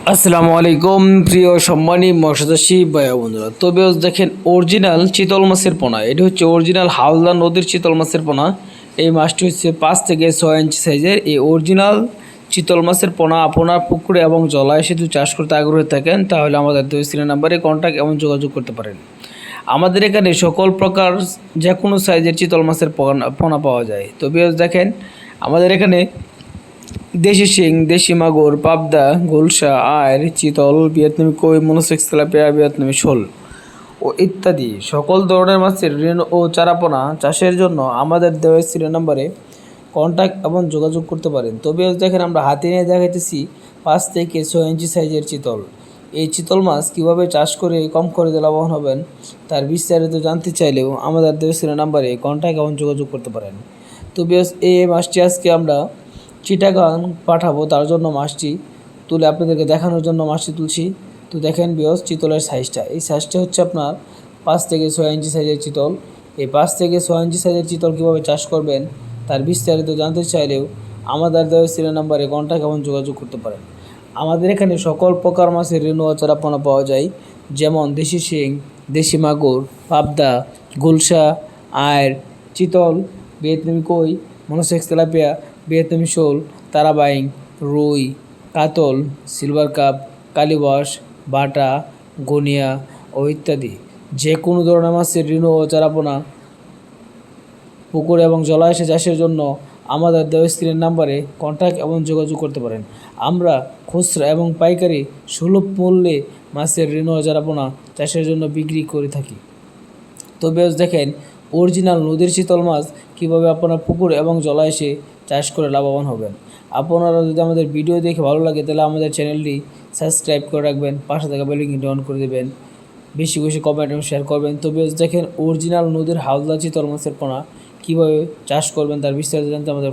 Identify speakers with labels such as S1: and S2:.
S1: আসসালামু আলাইকুম প্রিয় সম্মানী মৎস্যচাষী ভাই বন্ধুরা। তবে দেখেন অরিজিনাল চিতল মাছের পোনা, এটি হচ্ছে অরিজিনাল হাওড়া নদীর চিতল মাছের পোনা। এই মাছটি হচ্ছে 5 থেকে 6 ইঞ্চি সাইজের। এই অরিজিনাল চিতল মাছের পোনা আপনার পুকুরে এবং জলাশয়ে যদি চাষ করতে আগ্রহী থাকেন তাহলে আমাদের স্ক্রিন নাম্বারে কন্ট্যাক্ট এবং যোগাযোগ করতে পারেন। আমাদের এখানে সকল প্রকার যে কোনো সাইজের চিতল মাছের পোনা পাওয়া যায়। তবে দেখেন আমাদের এখানে দেশি শিং, দেশি মাগুর, পাবদা, গুলশা, আইর, চিতল, ভিয়েতনামি কই, মনোসেক্স তেলাপিয়া, ভিয়েতনামি শোল ও ইত্যাদি সকল ধরনের মাছের ঋণ ও চারাপোনা চাষের জন্য আমাদের দেওয়া স্ক্রিন নাম্বারে কন্ট্যাক্ট এবং যোগাযোগ করতে পারেন। তবে দেখেন আমরা হাতে নিয়ে দেখাইতেছি 5 থেকে 6 ইঞ্চি সাইজের চিতল। এই চিতল মাছ কীভাবে চাষ করে কম খরচে লাভবান হবেন তার বিস্তারিত জানতে চাইলেও আমাদের দেওয়া স্ক্রিন নাম্বারে কন্ট্যাক্ট এবং যোগাযোগ করতে পারেন। তবে এই মাছটি আজকে আমরা চিটাগাং পাঠাবো, তার জন্য মাছটি তুলে আপনাদেরকে দেখানোর জন্য মাছটি তুলছি। তো দেখেন বিয়স চিতলের সাইজটা, এই সাইজটা হচ্ছে আপনার 5 থেকে 6 ইঞ্চি সাইজের চিতল। এই 5 থেকে 6 ইঞ্চি সাইজের চিতল কীভাবে চাষ করবেন তার বিস্তারিত জানতে চাইলেও আমাদের দেওয়া সিরিয়াল নাম্বারে কন্ট্যাক্ট এবং যোগাযোগ করতে পারেন। আমাদের এখানে সকল প্রকার মাছের ঋণ ও চারাপোনা পাওয়া যায়, যেমন দেশি শিং, দেশি মাগুর, পাবদা, গুলশা, আইর, চিতল, ভিয়েতনামি কই, মনোসেক্স তেলাপিয়া, ভিয়েতনামি শোল, তারাবাইং, রুই, কাতল, সিলভার কাপ, কালীবাস, বাটা, গনিয়া ও ইত্যাদি যে কোনো ধরনের মাছের ঋণ ও চারাপোনা পুকুর এবং জলাশয়ে চাষের জন্য আমাদের দেওয়া স্ক্রিনের নাম্বারে কন্ট্যাক্ট এবং যোগাযোগ করতে পারেন। আমরা খুচরা এবং পাইকারি সুলভ মূল্যে মাছের ঋণ ও চারাপোনা চাষের জন্য বিক্রি করে থাকি। তবে দেখেন অরিজিনাল নদীর চিতল মাছ কীভাবে আপনার পুকুর এবং জলাশয়ে চাষ করে লাভবান হবেন। আপনারা যদি আমাদের ভিডিও দেখে ভালো লাগে তাহলে আমাদের চ্যানেলটি সাবস্ক্রাইব করে রাখবেন, পাশে থাকা বেল আইকনটি অন করে দেবেন, বেশি বেশি কমেন্ট এবং শেয়ার করবেন। তবে দেখেন অরিজিনাল নদীর হাওড়া চিতল মাছের পোনা কীভাবে চাষ করবেন তার বিস্তারিত জানতে আমাদের